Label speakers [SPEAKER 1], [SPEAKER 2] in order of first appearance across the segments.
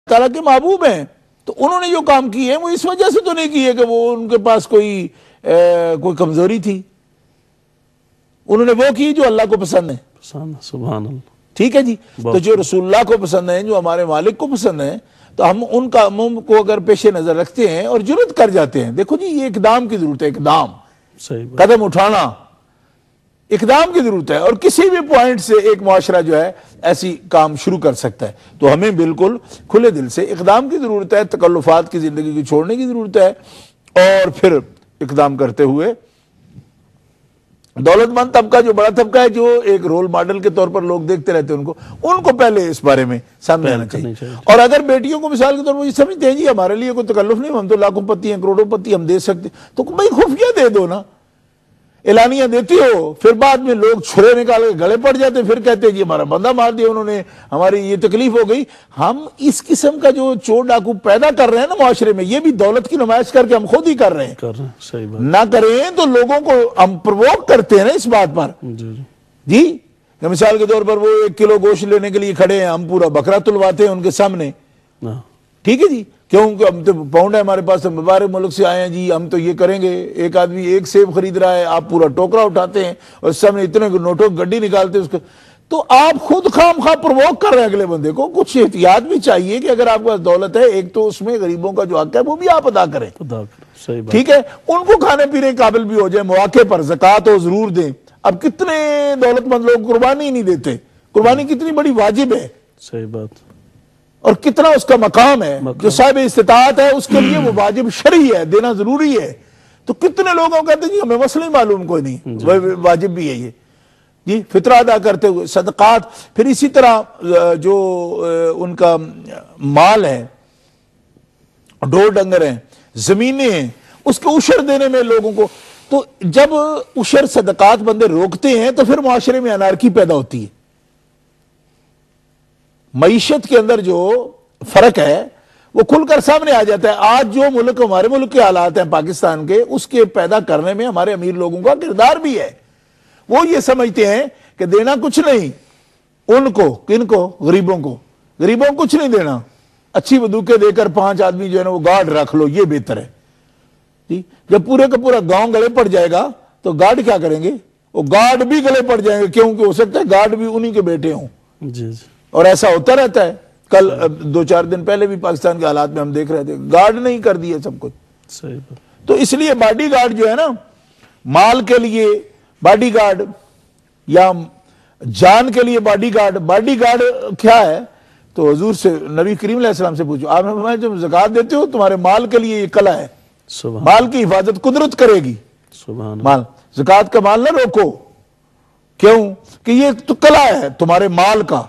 [SPEAKER 1] تعالیٰ کے محبوب ہیں، تو انہوں نے جو کام کیے ہیں وہ اس وجہ سے تو نہیں کیے کہ وہ ان کے پاس کوئی کمزوری تھی، انہوں نے وہ کی جو اللہ کو پسند ہے۔
[SPEAKER 2] سبحان اللہ۔
[SPEAKER 1] ٹھیک ہے جی، تو جو رسول اللہ کو پسند ہیں، جو ہمارے مالک کو پسند ہیں، تو ہم ان کاموں کو اگر پیش نظر رکھتے ہیں اور جرات کر جاتے ہیں، دیکھو جی یہ اقدام کی ضرورت ہے، اقدام، قدم اٹھانا، اقدام کی ضرورت ہے، اور کسی بھی پوائنٹ سے ایک معاشرہ جو ہے ایسی کام شروع کر سکتا ہے، تو ہمیں بالکل کھلے دل سے اقدام کی ضرورت ہے، تکلفات کی زندگی کو چھوڑنے کی ضرورت ہے، اور پھر اقدام کرتے ہوئے دولت مند طبقہ جو بڑا طبقہ ہے، جو ایک رول ماڈل کے طور پر لوگ دیکھتے رہتے ہیں ان کو پہلے اس بارے میں سامنے آنا چاہیے۔ اور اگر بیٹیوں کو مثال کے طور پر یہ سمجھتے ہیں جی ہمارے لیے کوئی تکلف نہیں، ہم تو لاکھوں پتی ہیں، کروڑوں پتی ہم دے سکتے، تو بھائی خفیہ دے دو نا، اعلانیہ دیتی ہو، پھر بعد میں لوگ چھرے نکال کے گلے پڑ جاتے ہیں، پھر کہتے ہیں جی ہمارا بندہ مار دیا انہوں نے، ہماری یہ تکلیف ہو گئی۔ ہم اس قسم کا جو چور ڈاکو پیدا کر رہے ہیں نا معاشرے میں، یہ بھی دولت کی نمائش کر کے ہم خود ہی کر رہے ہیں، نہ کریں تو لوگوں کو ہم پرووک کرتے ہیں نا اس بات پر جی، کہ مثال کے طور پر وہ 1 کلو گوشت لینے کے لیے کھڑے ہیں، ہم پورا بکرا تلواتے ہیں ان کے سامنے، ٹھیک ہے جی، کیونکہ ہم تو پاؤنڈ ہے ہمارے پاس، ہم باہر ملک سے آئے ہیں جی، ہم تو یہ کریں گے، ایک آدمی 1 سیب خرید رہا ہے، آپ پورا ٹوکرا اٹھاتے ہیں اور سامنے اتنے نوٹوں گڈی نکالتے ہیں اس کو، تو آپ خود خام خواہ پرووک کر رہے ہیں اگلے بندے کو۔ کچھ احتیاط بھی چاہیے کہ اگر آپ کے پاس دولت ہے، ایک تو اس میں غریبوں کا جو حق ہے وہ بھی آپ ادا کریں، ٹھیک ہے، ان کو کھانے پینے قابل بھی ہو جائے، مواقع پر زکوٰۃ ہو ضرور دیں۔ اب کتنے دولت مند لوگ قربانی نہیں دیتے، قربانی کتنی بڑی واجب ہے،
[SPEAKER 2] صحیح بات، اور
[SPEAKER 1] کتنا اس کا مقام ہے، جو صاحب استطاعت ہے اس کے لیے وہ واجب شرعی ہے، دینا ضروری ہے، تو کتنے لوگوں کہتے ہیں جی ہمیں مسئلہ ہی معلوم کوئی نہیں، واجب بھی ہے یہ جی، فطرہ ادا کرتے ہوئے صدقات، پھر اسی طرح جو ان کا مال ہے، ڈور ڈنگر ہیں، زمینیں ہیں، اس کے عشر دینے میں لوگوں کو، تو جب عشر صدقات بندے روکتے ہیں تو پھر معاشرے میں انارکی پیدا ہوتی ہے، معیشت کے اندر جو فرق ہے وہ کھل کر سامنے آ جاتا ہے۔ آج جو ملک ہمارے ملک کے حالات ہیں پاکستان کے، اس کے پیدا کرنے میں ہمارے امیر لوگوں کا کردار بھی ہے، وہ یہ سمجھتے ہیں کہ دینا کچھ نہیں ان کو، کن کو؟ غریبوں کو، غریبوں کو کچھ نہیں دینا، اچھی بندوقیں دے کر 5 آدمی جو ہے نا وہ گارڈ رکھ لو، یہ بہتر ہے جی۔ جب پورے کا پورا گاؤں گلے پڑ جائے گا تو گارڈ کیا کریں گے؟ وہ گارڈ بھی گلے پڑ جائیں گے، کیونکہ ہو سکتا ہے گارڈ بھی انہی کے بیٹے ہوں جی، اور ایسا ہوتا رہتا ہے۔ کل 2-4 دن پہلے بھی پاکستان کے حالات میں ہم دیکھ رہے تھے، گارڈ نہیں کر دیا سب کچھ، تو اس لیے باڈی گارڈ جو ہے نا، مال کے لیے باڈی گارڈ یا جان کے لیے باڈی گارڈ، باڈی گارڈ کیا ہے؟ تو حضور سے، نبی کریم علیہ السلام سے پوچھو، آپ نے فرمایا جب زکوٰۃ دیتے ہو تمہارے مال کے لیے یہ کلا ہے، مال کی حفاظت قدرت کرے گی، مال زکوٰۃ کا مال نہ روکو، کیوں کہ یہ تو کلا ہے تمہارے مال کا،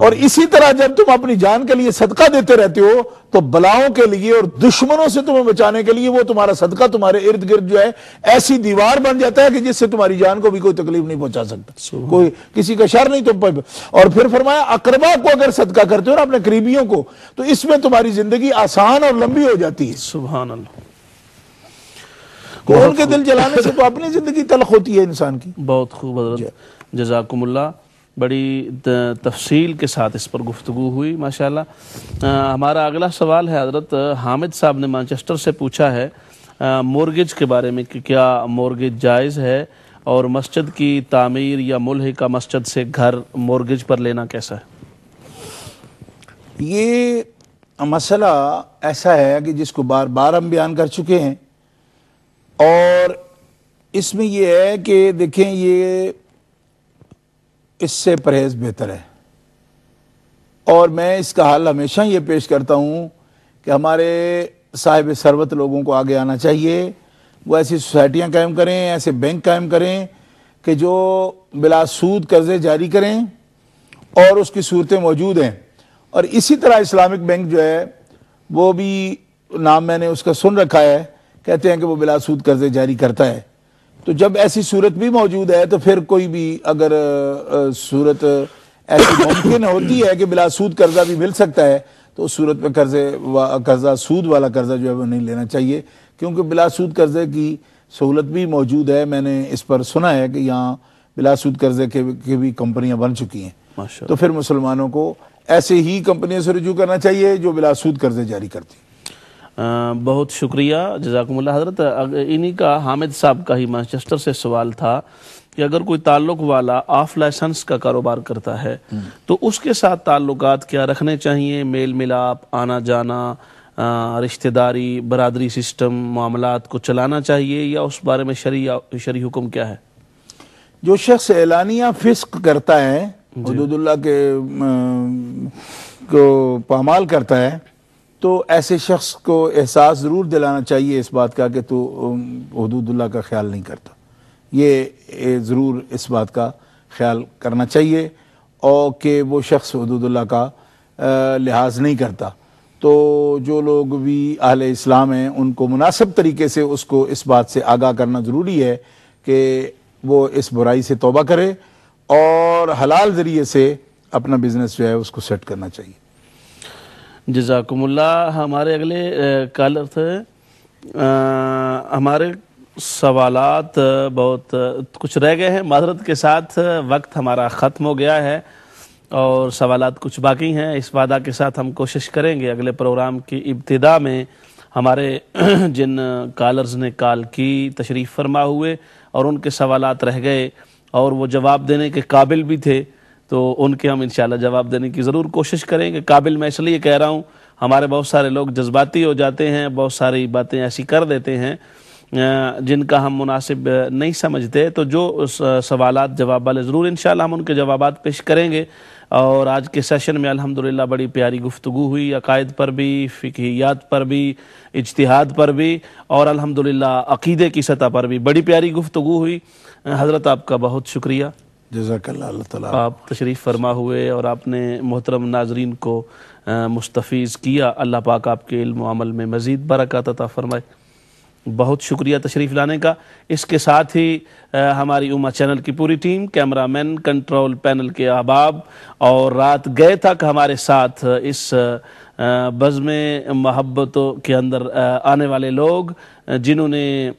[SPEAKER 1] اور اسی طرح جب تم اپنی جان کے لیے صدقہ دیتے رہتے ہو تو بلاؤں کے لیے اور دشمنوں سے تمہیں بچانے کے لیے وہ تمہارا صدقہ تمہارے ارد گرد جو ہے ایسی دیوار بن جاتا ہے کہ جس سے تمہاری جان کو بھی کوئی تکلیف نہیں پہنچا سکتا، کوئی کسی کا شر نہیں تم پر۔ اور پھر فرمایا اقربا کو اگر صدقہ کرتے ہو اور اپنے قریبیوں کو، تو اس میں تمہاری زندگی آسان اور لمبی ہو جاتی ہے۔
[SPEAKER 2] سبحان اللہ،
[SPEAKER 1] ان کے دل جلانے سے تو اپنی زندگی تلخ ہوتی ہے انسان کی۔
[SPEAKER 2] بہت خوب حضرت، جزاکم اللہ، بڑی تفصیل کے ساتھ اس پر گفتگو ہوئی ماشاءاللہ۔ ہمارا اگلا سوال ہے حضرت، حامد صاحب نے مانچسٹر سے پوچھا ہے مورگیج کے بارے میں کہ کیا مورگیج جائز ہے، اور مسجد کی تعمیر یا ملحقہ مسجد سے گھر مورگیج پر لینا کیسا ہے؟
[SPEAKER 1] یہ مسئلہ ایسا ہے کہ جس کو بار بار ہم بیان کر چکے ہیں، اور اس میں یہ ہے کہ دیکھیں یہ اس سے پرہیز بہتر ہے، اور میں اس کا حل ہمیشہ یہ پیش کرتا ہوں کہ ہمارے صاحب ثروت لوگوں کو آگے آنا چاہیے، وہ ایسی سوسائٹیاں قائم کریں، ایسے بینک قائم کریں کہ جو بلا سود قرضے جاری کریں، اور اس کی صورتیں موجود ہیں۔ اور اسی طرح اسلامک بینک جو ہے وہ بھی، نام میں نے اس کا سن رکھا ہے، کہتے ہیں کہ وہ بلا سود قرضے جاری کرتا ہے، تو جب ایسی صورت بھی موجود ہے تو پھر کوئی بھی اگر صورت ایسی ممکن ہوتی ہے کہ بلا سود قرضہ بھی مل سکتا ہے، تو اس صورت میں قرضہ سود والا قرضہ جو ہے وہ نہیں لینا چاہیے، کیونکہ بلا سود قرضے کی سہولت بھی موجود ہے۔ میں نے اس پر سنا ہے کہ یہاں بلا سود قرضے کی بھی کمپنیاں بن چکی ہیں، تو پھر مسلمانوں کو ایسے ہی کمپنیوں سے رجوع کرنا چاہیے جو بلا سود قرضے جاری کرتی ہیں۔
[SPEAKER 2] بہت شکریہ، جزاکم اللہ حضرت۔ انہی کا حامد صاحب کا ہی مانچسٹر سے سوال تھا کہ اگر کوئی تعلق والا آف لائسنس کا کاروبار کرتا ہے تو اس کے ساتھ تعلقات کیا رکھنے چاہیے؟ میل ملاپ، آنا جانا، رشتہ داری، برادری سسٹم، معاملات کو چلانا چاہیے یا اس بارے میں شرعی حکم کیا ہے؟
[SPEAKER 1] جو شخص اعلانیہ فسق کرتا ہے، حدود اللہ کے کو پامال کرتا ہے، تو ایسے شخص کو احساس ضرور دلانا چاہیے اس بات کا کہ تو حدود اللہ کا خیال نہیں کرتا۔ یہ ضرور اس بات کا خیال کرنا چاہیے اور کہ وہ شخص حدود اللہ کا لحاظ نہیں کرتا۔ تو جو لوگ بھی اہل اسلام ہیں ان کو مناسب طریقے سے اس کو اس بات سے آگاہ کرنا ضروری ہے کہ وہ اس برائی سے توبہ کرے اور حلال ذریعے سے اپنا بزنس جو ہے اس کو سیٹ کرنا چاہیے۔
[SPEAKER 2] جزاکم اللہ۔ ہمارے اگلے کالر تھے، ہمارے سوالات بہت کچھ رہ گئے ہیں، معذرت کے ساتھ وقت ہمارا ختم ہو گیا ہے اور سوالات کچھ باقی ہیں۔ اس وعدہ کے ساتھ ہم کوشش کریں گے اگلے پروگرام کی ابتدا میں ہمارے جن کالرز نے کال کی، تشریف فرما ہوئے اور ان کے سوالات رہ گئے اور وہ جواب دینے کے قابل بھی تھے تو ان کے ہم انشاءاللہ جواب دینے کی ضرور کوشش کریں گے۔ قابل میں اس لیے کہہ رہا ہوں، ہمارے بہت سارے لوگ جذباتی ہو جاتے ہیں، بہت ساری باتیں ایسی کر دیتے ہیں جن کا ہم مناسب نہیں سمجھتے، تو جو سوالات جواب والے ضرور انشاءاللہ ہم ان کے جوابات پیش کریں گے۔ اور آج کے سیشن میں الحمدللہ بڑی پیاری گفتگو ہوئی، عقائد پر بھی، فقہیات پر بھی، اجتہاد پر بھی اور الحمدللہ عقیدے کی سطح پر بھی بڑی پیاری گفتگو ہوئی۔ حضرت آپ کا بہت شکریہ،
[SPEAKER 1] جزاک اللہ، اللہ تعالیٰ
[SPEAKER 2] آپ تشریف فرما ہوئے اور آپ نے محترم ناظرین کو مستفیض کیا۔ اللہ پاک آپ کے علم و عمل میں مزید برکات عطا فرمائے۔ بہت شکریہ تشریف لانے کا۔ اس کے ساتھ ہی ہماری امہ چینل کی پوری ٹیم، کیمرہ مین، کنٹرول پینل کے احباب اور رات گئے تک ہمارے ساتھ اس بزم محبتوں کے اندر آنے والے لوگ جنہوں نے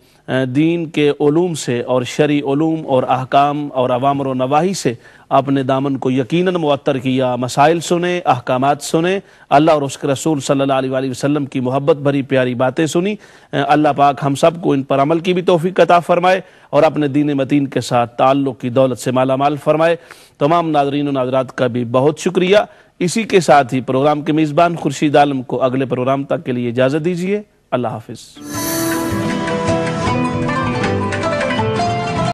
[SPEAKER 2] دین کے علوم سے اور شرعی علوم اور احکام اور اوامر و نواہی سے اپنے دامن کو یقیناً معطر کیا، مسائل سنے، احکامات سنے، اللہ اور اس کے رسول صلی اللہ علیہ وآلہ وسلم کی محبت بھری پیاری باتیں سنی۔ اللہ پاک ہم سب کو ان پر عمل کی بھی توفیق عطا فرمائے اور اپنے دین متین کے ساتھ تعلق کی دولت سے مالا مال فرمائے۔ تمام ناظرین و ناظرات کا بھی بہت شکریہ۔ اسی کے ساتھ ہی پروگرام کے میزبان خورشید عالم کو اگلے پروگرام تک کے لیے اجازت دیجیے۔ اللہ حافظ۔